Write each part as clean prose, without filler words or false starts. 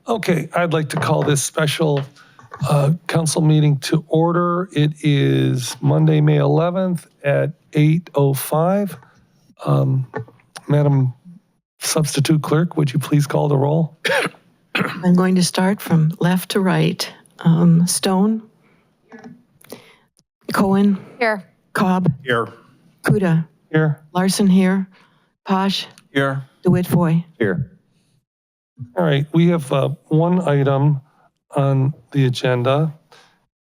Okay, I'd like to call this special council meeting to order. It is Monday, May 11th at 8:05. Madam Substitute Clerk, would you please call the roll? I'm going to start from left to right. Stone. Cohen. Here. Cobb. Here. Kuda. Here. Larson here. Posh. Here. DeWitt Foy. Here. All right, we have one item on the agenda,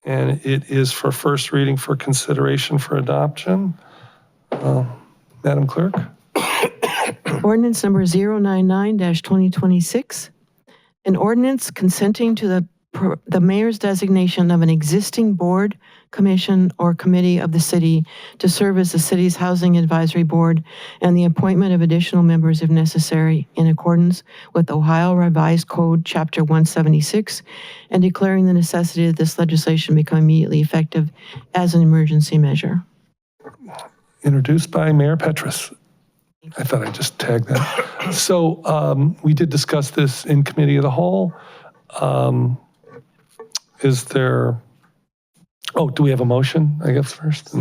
and it is for first reading for consideration for adoption. Madam Clerk? Ordinance number 099-2026. An ordinance consenting to the mayor's designation of an existing board, commission, or committee of the city to serve as the city's housing advisory board and the appointment of additional members if necessary in accordance with Ohio Revised Code Chapter 176 and declaring the necessity that this legislation become immediately effective as an emergency measure. Introduced by Mayor Petrus. I thought I'd just tag that. So we did discuss this in committee of the whole. Is there, do we have a motion, I guess, first?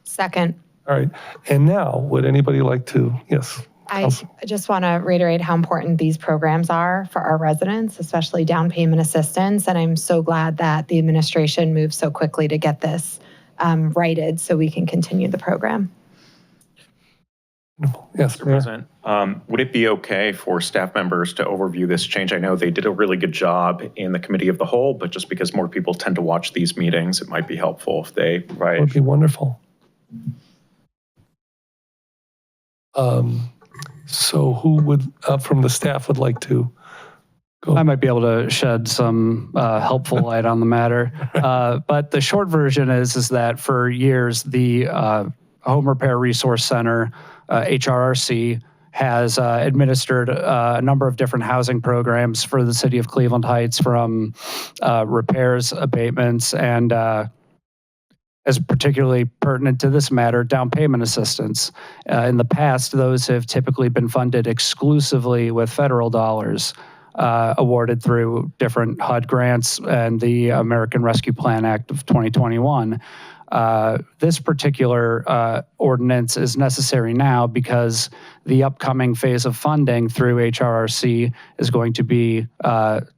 Second. All right. And now, would anybody like to, yes. I just want to reiterate how important these programs are for our residents, especially down payment assistance. And I'm so glad that the administration moved so quickly to get this righted so we can continue the program. Yes, Mr. President, would it be okay for staff members to overview this change? I know they did a really good job in the committee of the whole, but just because more people tend to watch these meetings, it might be helpful if they provide. That would be wonderful. So who would, from the staff, would like to go? I might be able to shed some helpful light on the matter. But the short version is that for years, the Home Repair Resource Center, HRRC, has administered a number of different housing programs for the city of Cleveland Heights, from repairs, abatements, and as particularly pertinent to this matter, down payment assistance. In the past, those have typically been funded exclusively with federal dollars awarded through different HUD grants and the American Rescue Plan Act of 2021. This particular ordinance is necessary now because the upcoming phase of funding through HRRC is going to be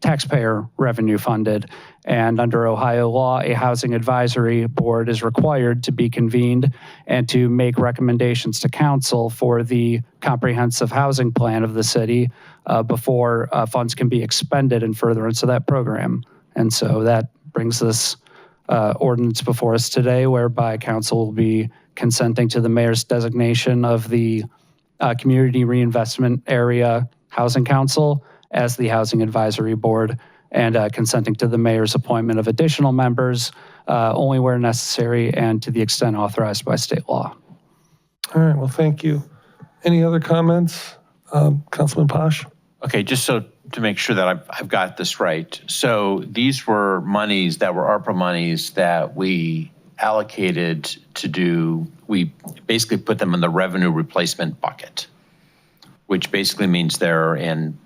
taxpayer revenue funded. And under Ohio law, a housing advisory board is required to be convened and to make recommendations to council for the comprehensive housing plan of the city before funds can be expended in furtherance of that program. And so that brings this ordinance before us today, whereby council will be consenting to the mayor's designation of the Community Reinvestment Area Housing Council as the Housing Advisory Board, and consenting to the mayor's appointment of additional members only where necessary and to the extent authorized by state law. All right, well, thank you. Any other comments? Councilman Posh? Okay, just so to make sure that I've got this right. So these were monies that were ARPA monies that we allocated to do, we basically put them in the revenue replacement bucket, which basically means they're in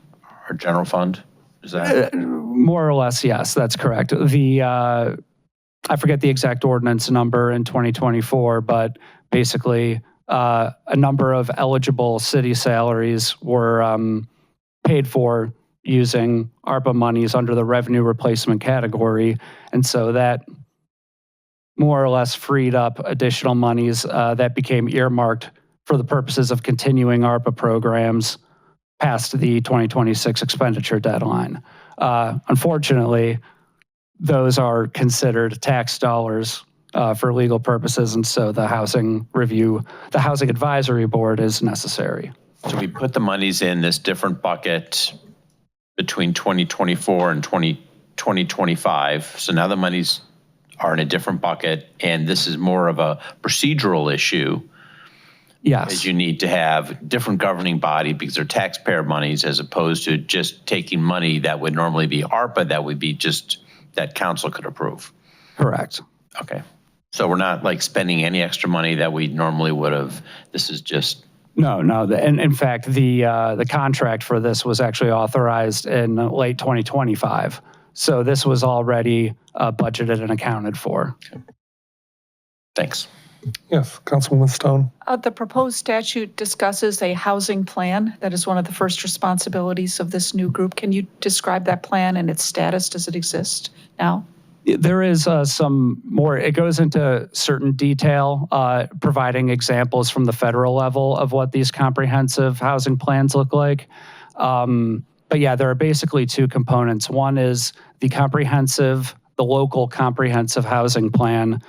our general fund. Is that? More or less, yes, that's correct. I forget the exact ordinance number in 2024, but basically a number of eligible city salaries were paid for using ARPA monies under the revenue replacement category. And so that more or less freed up additional monies that became earmarked for the purposes of continuing ARPA programs past the 2026 expenditure deadline. Unfortunately, those are considered tax dollars for legal purposes, and so the housing advisory board is necessary. So we put the monies in this different bucket between 2024 and 2025. So now the monies are in a different bucket, and this is more of a procedural issue. Yes. As you need to have different governing body because they're taxpayer monies, as opposed to just taking money that would normally be ARPA that would be just that council could approve. Correct. Okay. So we're not like spending any extra money that we normally would have. This is just No, no. In fact, the contract for this was actually authorized in late 2025. So this was already budgeted and accounted for. Thanks. Yes, Councilwoman Stone. The proposed statute discusses a housing plan. That is one of the first responsibilities of this new group. Can you describe that plan and its status? Does it exist now? There is some more, it goes into certain detail, providing examples from the federal level of what these comprehensive housing plans look like. But yeah, there are basically two components. One is the local comprehensive housing plan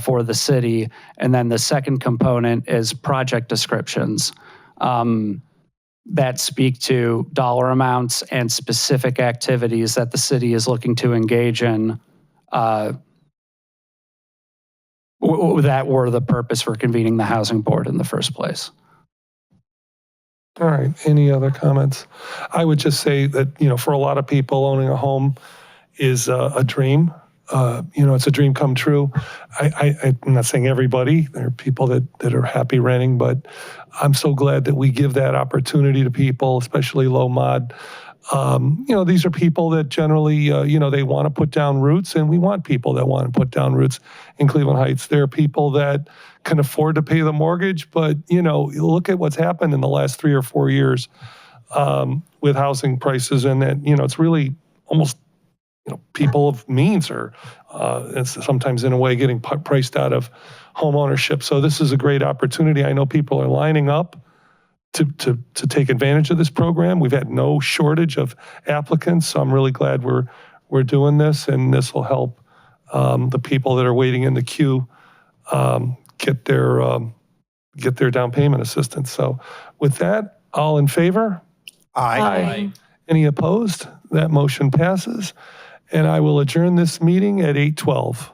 for the city. And then the second component is project descriptions that speak to dollar amounts and specific activities that the city is looking to engage in that were the purpose for convening the housing board in the first place. All right, any other comments? I would just say that, for a lot of people, owning a home is a dream. It's a dream come true. I'm not saying everybody. There are people that are happy renting, but I'm so glad that we give that opportunity to people, especially low mod. These are people that generally, they want to put down roots, and we want people that want to put down roots in Cleveland Heights. There are people that can afford to pay the mortgage, but, look at what's happened in the last 3 or 4 years with housing prices, and that, it's really almost, people of means are it's sometimes in a way getting priced out of home ownership. So this is a great opportunity. I know people are lining up to take advantage of this program. We've had no shortage of applicants, so I'm really glad we're doing this, and this will help the people that are waiting in the queue get their down payment assistance. So with that, all in favor? Aye. Any opposed? That motion passes, and I will adjourn this meeting at 8:12.